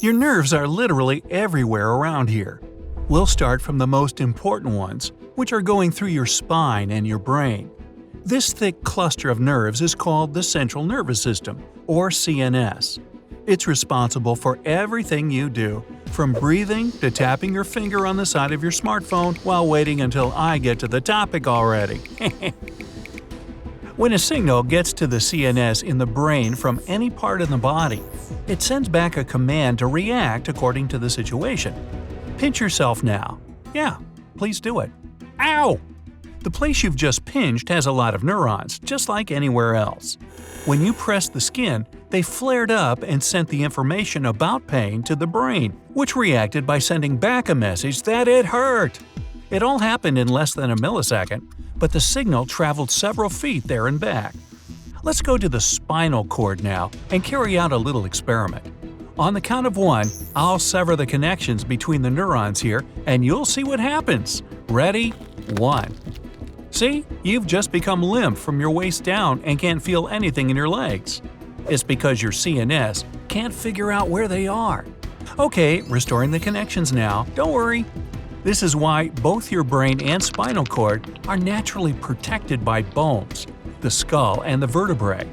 Your nerves are literally everywhere around here. We'll start from the most important ones, which are going through your spine and your brain. This thick cluster of nerves is called the central nervous system, or CNS. It's responsible for everything you do, from breathing to tapping your finger on the side of your smartphone while waiting until I get to the topic already. When a signal gets to the CNS in the brain from any part of the body, it sends back a command to react according to the situation. Pinch yourself now. Yeah, please do it. Ow! The place you've just pinched has a lot of neurons, just like anywhere else. When you pressed the skin, they flared up and sent the information about pain to the brain, which reacted by sending back a message that it hurt. It all happened in less than a millisecond, but the signal traveled several feet there and back. Let's go to the spinal cord now and carry out a little experiment. On the count of 1, I'll sever the connections between the neurons here and you'll see what happens. Ready? 1. See? You've just become limp from your waist down and can't feel anything in your legs. It's because your CNS can't figure out where they are. Okay, restoring the connections now. Don't worry. This is why both your brain and spinal cord are naturally protected by bones, the skull and the vertebrae.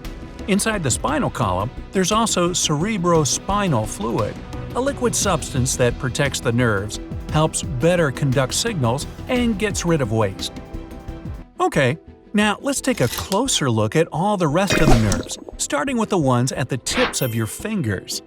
Inside the spinal column, there's also cerebrospinal fluid, a liquid substance that protects the nerves, helps better conduct signals, and gets rid of waste. Okay, now let's take a closer look at all the rest of the nerves, starting with the ones at the tips of your fingers.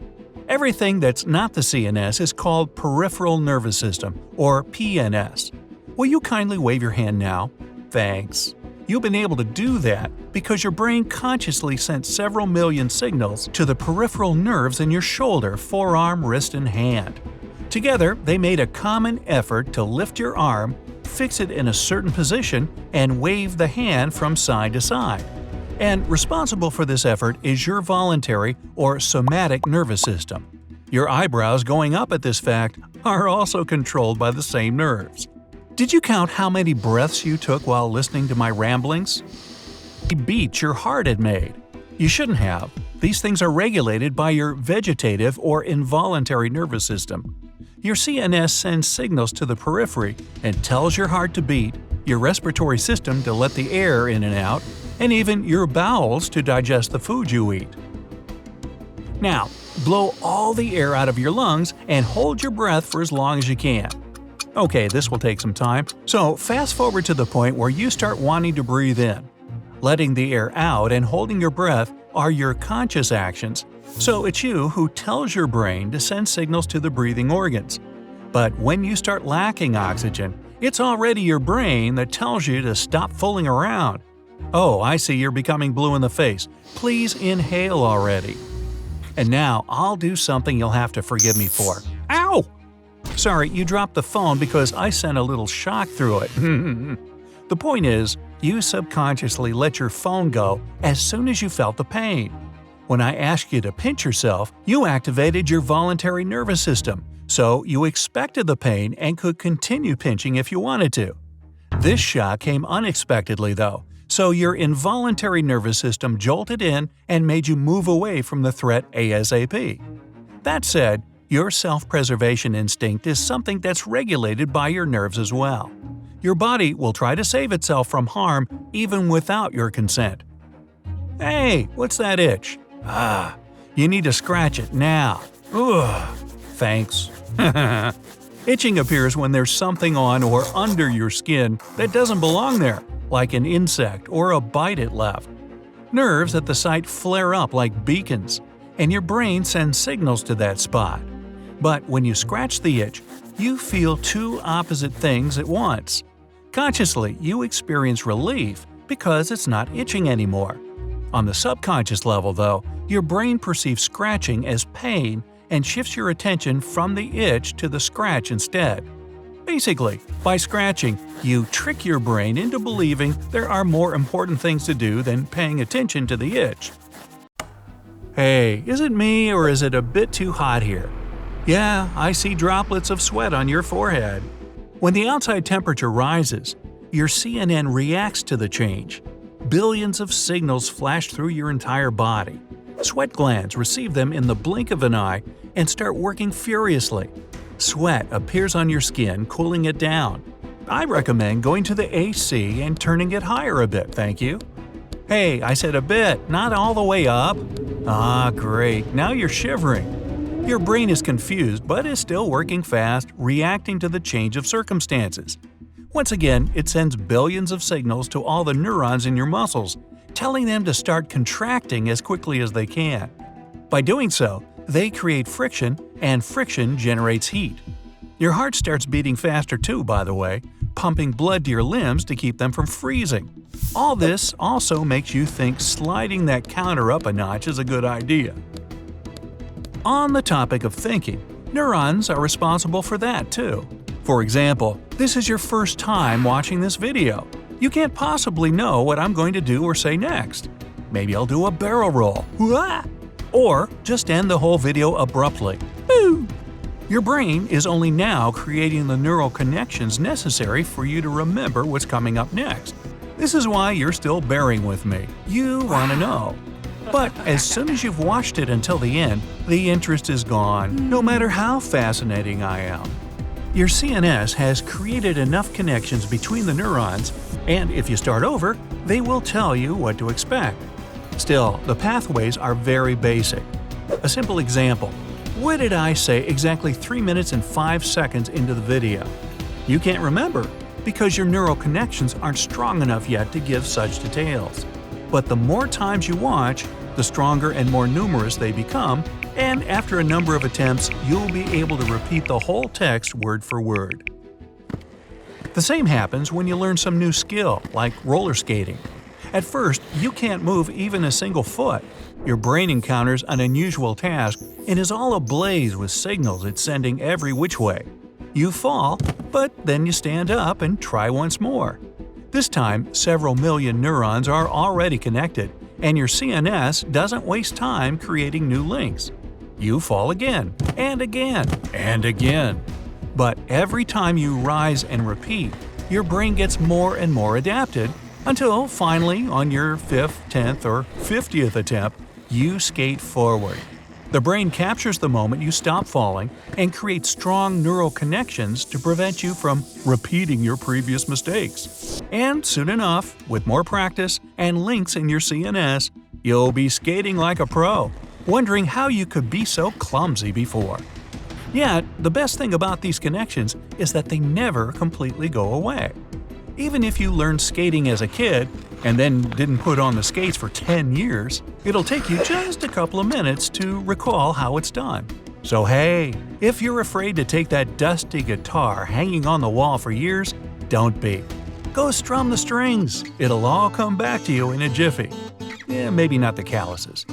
Everything that's not the CNS is called Peripheral Nervous System, or PNS. Will you kindly wave your hand now? Thanks. You've been able to do that because your brain consciously sent several million signals to the peripheral nerves in your shoulder, forearm, wrist, and hand. Together, they made a common effort to lift your arm, fix it in a certain position, and wave the hand from side to side. And responsible for this effort is your voluntary or somatic nervous system. Your eyebrows going up at this fact are also controlled by the same nerves. Did you count how many breaths you took while listening to my ramblings? The beats your heart had made. You shouldn't have. These things are regulated by your vegetative or involuntary nervous system. Your CNS sends signals to the periphery and tells your heart to beat, your respiratory system to let the air in and out, and even your bowels to digest the food you eat. Now, blow all the air out of your lungs and hold your breath for as long as you can. Okay, this will take some time, so fast forward to the point where you start wanting to breathe in. Letting the air out and holding your breath are your conscious actions, so it's you who tells your brain to send signals to the breathing organs. But when you start lacking oxygen, it's already your brain that tells you to stop fooling around. Oh, I see you're becoming blue in the face. Please inhale already. And now I'll do something you'll have to forgive me for. Ow! Sorry, you dropped the phone because I sent a little shock through it. The point is, you subconsciously let your phone go as soon as you felt the pain. When I asked you to pinch yourself, you activated your voluntary nervous system, so you expected the pain and could continue pinching if you wanted to. This shock came unexpectedly though, so your involuntary nervous system jolted in and made you move away from the threat ASAP. That said, your self-preservation instinct is something that's regulated by your nerves as well. Your body will try to save itself from harm even without your consent. Hey, what's that itch? You need to scratch it now. Ugh, thanks. Itching appears when there's something on or under your skin that doesn't belong there, like an insect or a bite it left. Nerves at the site flare up like beacons, and your brain sends signals to that spot. But when you scratch the itch, you feel two opposite things at once. Consciously, you experience relief because it's not itching anymore. On the subconscious level, though, your brain perceives scratching as pain and shifts your attention from the itch to the scratch instead. Basically, by scratching, you trick your brain into believing there are more important things to do than paying attention to the itch. Hey, is it me or is it a bit too hot here? Yeah, I see droplets of sweat on your forehead. When the outside temperature rises, your CNN reacts to the change. Billions of signals flash through your entire body. Sweat glands receive them in the blink of an eye and start working furiously. Sweat appears on your skin, cooling it down. I recommend going to the AC and turning it higher a bit, thank you. Hey, I said a bit, not all the way up. Ah, great, now you're shivering. Your brain is confused but is still working fast, reacting to the change of circumstances. Once again, it sends billions of signals to all the neurons in your muscles, telling them to start contracting as quickly as they can. By doing so, they create friction, and friction generates heat. Your heart starts beating faster too, by the way, pumping blood to your limbs to keep them from freezing. All this also makes you think sliding that counter up a notch is a good idea. On the topic of thinking, neurons are responsible for that too. For example, this is your first time watching this video. You can't possibly know what I'm going to do or say next. Maybe I'll do a barrel roll. Wah! Or just end the whole video abruptly. Boo! Your brain is only now creating the neural connections necessary for you to remember what's coming up next. This is why you're still bearing with me. You want to know. But as soon as you've watched it until the end, the interest is gone, no matter how fascinating I am. Your CNS has created enough connections between the neurons, and if you start over, they will tell you what to expect. Still, the pathways are very basic. A simple example. What did I say exactly 3 minutes and 5 seconds into the video? You can't remember, because your neural connections aren't strong enough yet to give such details. But the more times you watch, the stronger and more numerous they become, and after a number of attempts, you'll be able to repeat the whole text word for word. The same happens when you learn some new skill, like roller skating. At first, you can't move even a single foot. Your brain encounters an unusual task and is all ablaze with signals it's sending every which way. You fall, but then you stand up and try once more. This time, several million neurons are already connected, and your CNS doesn't waste time creating new links. You fall again, and again, and again. But every time you rise and repeat, your brain gets more and more adapted, until finally, on your 5th, 10th, or 50th attempt, you skate forward. The brain captures the moment you stop falling and creates strong neural connections to prevent you from repeating your previous mistakes. And soon enough, with more practice and links in your CNS, you'll be skating like a pro, wondering how you could be so clumsy before. Yet, the best thing about these connections is that they never completely go away. Even if you learned skating as a kid and then didn't put on the skates for 10 years, it'll take you just a couple of minutes to recall how it's done. So hey, if you're afraid to take that dusty guitar hanging on the wall for years, don't be. Go strum the strings. It'll all come back to you in a jiffy. Maybe not the calluses.